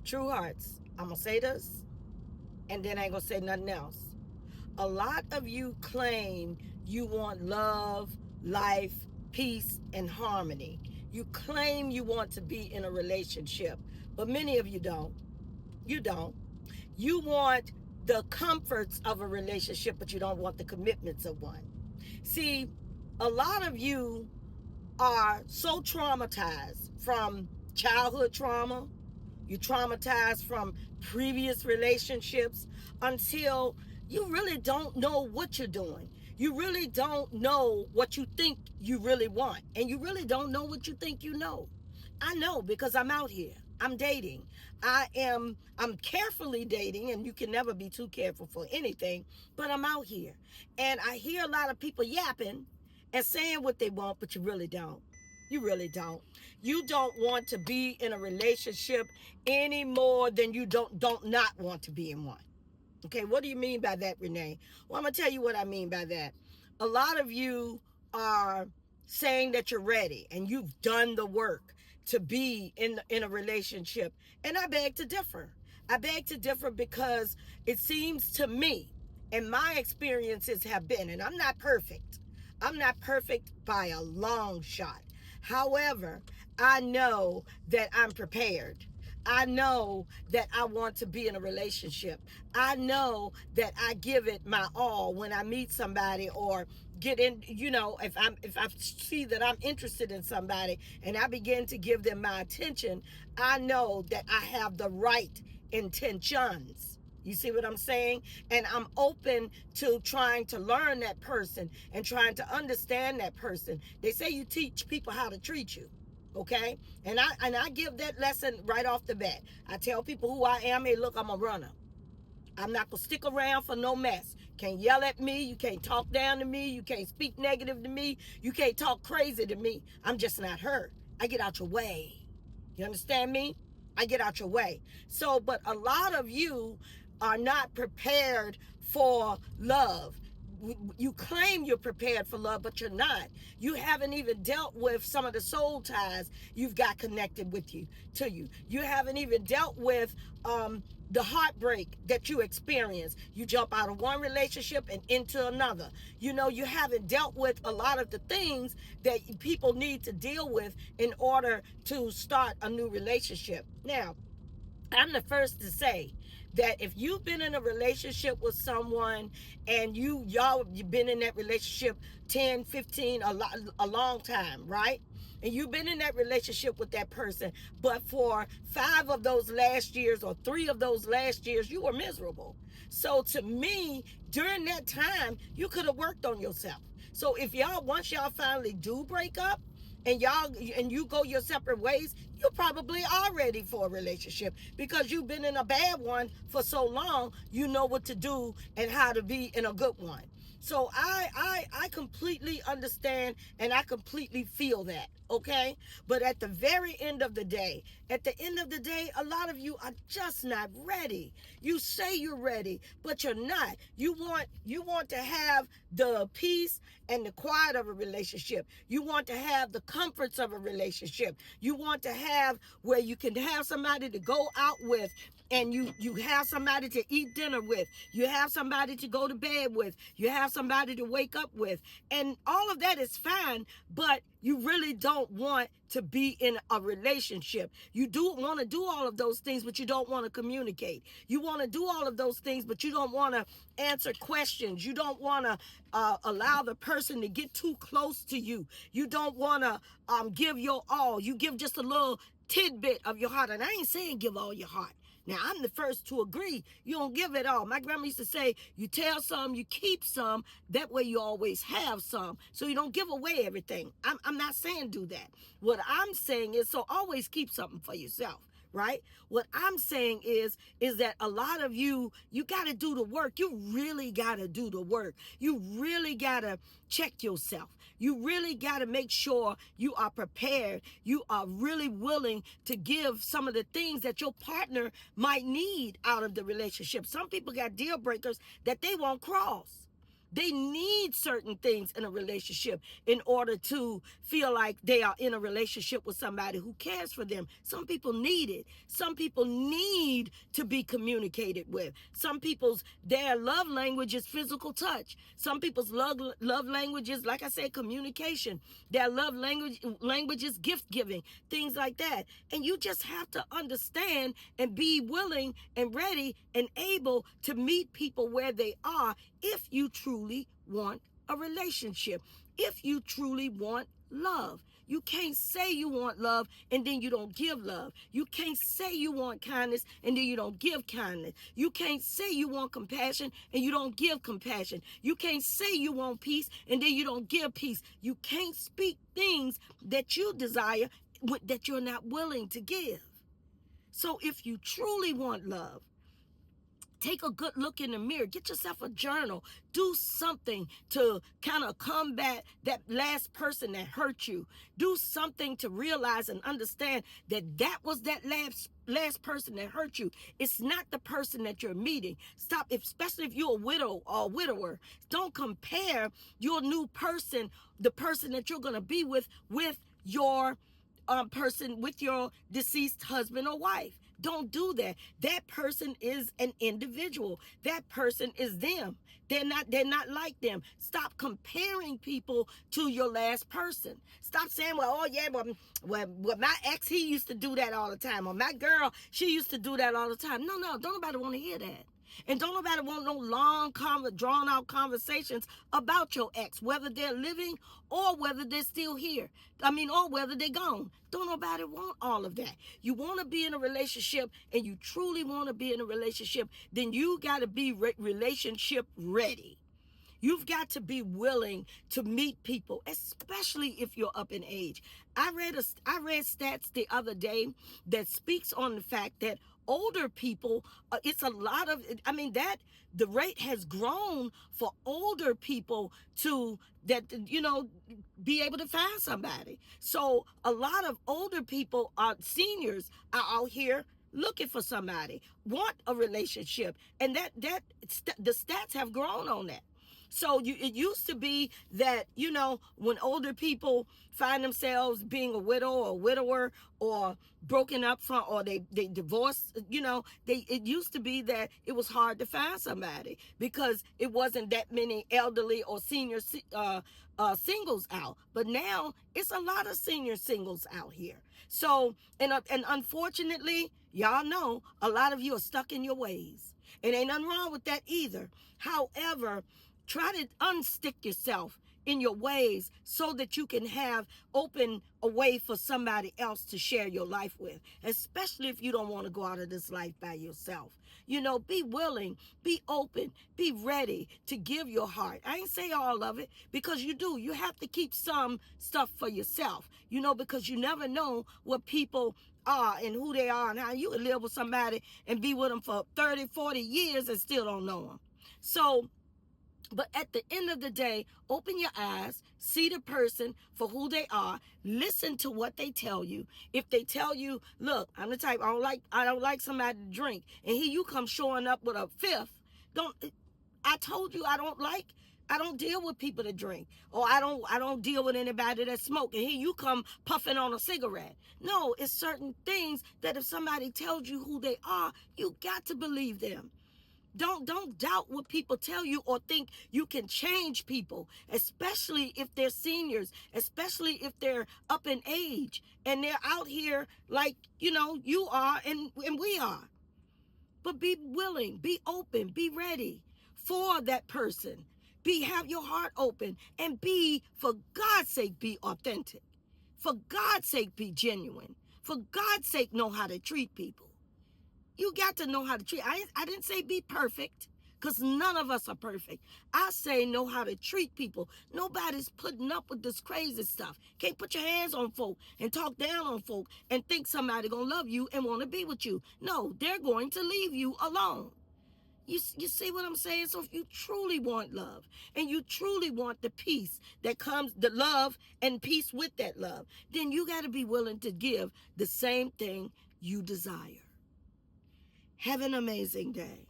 True hearts. I'm going to say this and then I ain't going to say nothing else. A lot of you claim you want love, life, peace, and harmony. You claim you want to be in a relationship, but many of you don't. You don't. You want the comforts of a relationship, but you don't want the commitments of one. See, a lot of you are so traumatized from childhood trauma, you traumatized from previous relationships until you really don't know what you're doing. You really don't know what you think you really want. And you really don't know what you think you know. I know because I'm out here. I'm dating. I'm carefully dating, and you can never be too careful for anything, but I'm out here. And I hear a lot of people yapping and saying what they want, but you really don't. You really don't. You don't want to be in a relationship any more than you don't not want to be in one. Okay, what do you mean by that, Renee? Well, I'm gonna tell you what I mean by that. A lot of you are saying that you're ready and you've done the work to be in a relationship, and I beg to differ. I beg to differ because it seems to me, and my experiences have been, and I'm not perfect. I'm not perfect by a long shot. However, I know that I'm prepared. I know that I want to be in a relationship. I know that I give it my all when I meet somebody or get in, if I see that I'm interested in somebody and I begin to give them my attention, I know that I have the right intentions. You see what I'm saying? And I'm open to trying to learn that person and trying to understand that person. They say you teach people how to treat you. Okay? And I give that lesson right off the bat. I tell people who I am. Hey, look, I'm a runner. I'm not gonna stick around for no mess. Can't yell at me. You can't talk down to me. You can't speak negative to me. You can't talk crazy to me. I'm just not her. I get out your way. You understand me? I get out your way. So, but a lot of you are not prepared for love. You claim you're prepared for love, but you're not. You haven't even dealt with some of the soul ties you've got connected with you to you. You haven't even dealt with the heartbreak that you experience. You jump out of one relationship and into another. You haven't dealt with a lot of the things that people need to deal with in order to start a new relationship. Now, I'm the first to say that if you've been in a relationship with someone and you've been in that relationship 10, 15, a long time, right? And you've been in that relationship with that person, but for 5 of those last years or 3 of those last years, you were miserable. So to me, during that time, you could have worked on yourself. So if once y'all finally do break up, and you go your separate ways, you probably are ready for a relationship because you've been in a bad one for so long. You know what to do and how to be in a good one. So I completely understand and I completely feel that, okay? But at the very end of the day, a lot of you are just not ready. You say you're ready, but you're not. You want to have the peace and the quiet of a relationship. You want to have the comforts of a relationship. You want to have where you can have somebody to go out with, and you have somebody to eat dinner with, you have somebody to go to bed with, you have somebody to wake up with, and all of that is fine, but you really don't want to be in a relationship. You do want to do all of those things, but you don't want to communicate. You want to do all of those things, but you don't want to answer questions. You don't want to allow the person to get too close to you. You don't want to give your all. You give just a little tidbit of your heart. And I ain't saying give all your heart. Now, I'm the first to agree. You don't give it all. My grandma used to say, you tell some, you keep some. That way you always have some. So you don't give away everything. I'm not saying do that. What I'm saying is, so always keep something for yourself. Right? What I'm saying is that a lot of you got to do the work. You really got to do the work. You really got to check yourself. You really got to make sure you are prepared. You are really willing to give some of the things that your partner might need out of the relationship. Some people got deal breakers that they won't cross. They need certain things in a relationship in order to feel like they are in a relationship with somebody who cares for them. Some people need it. Some people need to be communicated with. Some people's their love language is physical touch. Some people's love language is, like I said, communication. Their love language is gift giving, things like that. And you just have to understand and be willing and ready and able to meet people where they are if you truly want a relationship, if you truly want love. You can't say you want love and then you don't give love. You can't say you want kindness and then you don't give kindness. You can't say you want compassion and you don't give compassion. You can't say you want peace and then you don't give peace. You can't speak things that you desire that you're not willing to give. So if you truly want love, take a good look in the mirror. Get yourself a journal. Do something to kind of combat that last person that hurt you. Do something to realize and understand that that was that last person that hurt you. It's not the person that you're meeting. Stop, especially if you're a widow or a widower. Don't compare your new person, the person that you're going to be with your person, with your deceased husband or wife. Don't do that. That person is an individual. That person is them. They're not like them. Stop comparing people to your last person. Stop saying, well, oh yeah, well, my ex, he used to do that all the time. Or my girl, she used to do that all the time. No, don't nobody want to hear that. And don't nobody want no long, drawn out conversations about your ex, whether they're living or whether they're still here. Or whether they're gone. Don't nobody want all of that. You want to be in a relationship and you truly want to be in a relationship, then you got to be relationship ready. You've got to be willing to meet people, especially if you're up in age. I read stats the other day that speaks on the fact that older people, it's a lot of, that the rate has grown for older people to be able to find somebody. So a lot of older people, seniors, are out here looking for somebody, want a relationship, and the stats have grown on that. So it used to be that, when older people find themselves being a widow or a widower or broken up from, or they divorced, it used to be that it was hard to find somebody because it wasn't that many elderly or senior singles out. But now it's a lot of senior singles out here. So, and unfortunately, y'all know a lot of you are stuck in your ways. And ain't nothing wrong with that either. However, try to unstick yourself in your ways so that you can open a way for somebody else to share your life with, especially if you don't want to go out of this life by yourself. Be willing, be open, be ready to give your heart. I ain't say all of it, because you do. You have to keep some stuff for yourself, because you never know what people are and who they are and how you can live with somebody and be with them for 30, 40 years and still don't know them. So, but at the end of the day, open your eyes, see the person for who they are, listen to what they tell you. If they tell you, look, I'm the type, I don't like somebody to drink, and here you come showing up with a fifth, I told you I don't deal with people that drink, or I don't deal with anybody that smoke, and here you come puffing on a cigarette. No, it's certain things that if somebody tells you who they are, you got to believe them. Don't doubt what people tell you or think you can change people, especially if they're seniors, especially if they're up in age and they're out here like, you are and we are. But be willing, be open, be ready for that person. Have your heart open and for God's sake, be authentic. For God's sake, be genuine. For God's sake, know how to treat people. You got to know how to treat. I didn't say be perfect, because none of us are perfect. I say know how to treat people. Nobody's putting up with this crazy stuff. Can't put your hands on folk and talk down on folk and think somebody gonna love you and want to be with you. No, they're going to leave you alone. You see what I'm saying? So if you truly want love and you truly want the peace that comes, the love and peace with that love, then you got to be willing to give the same thing you desire. Have an amazing day.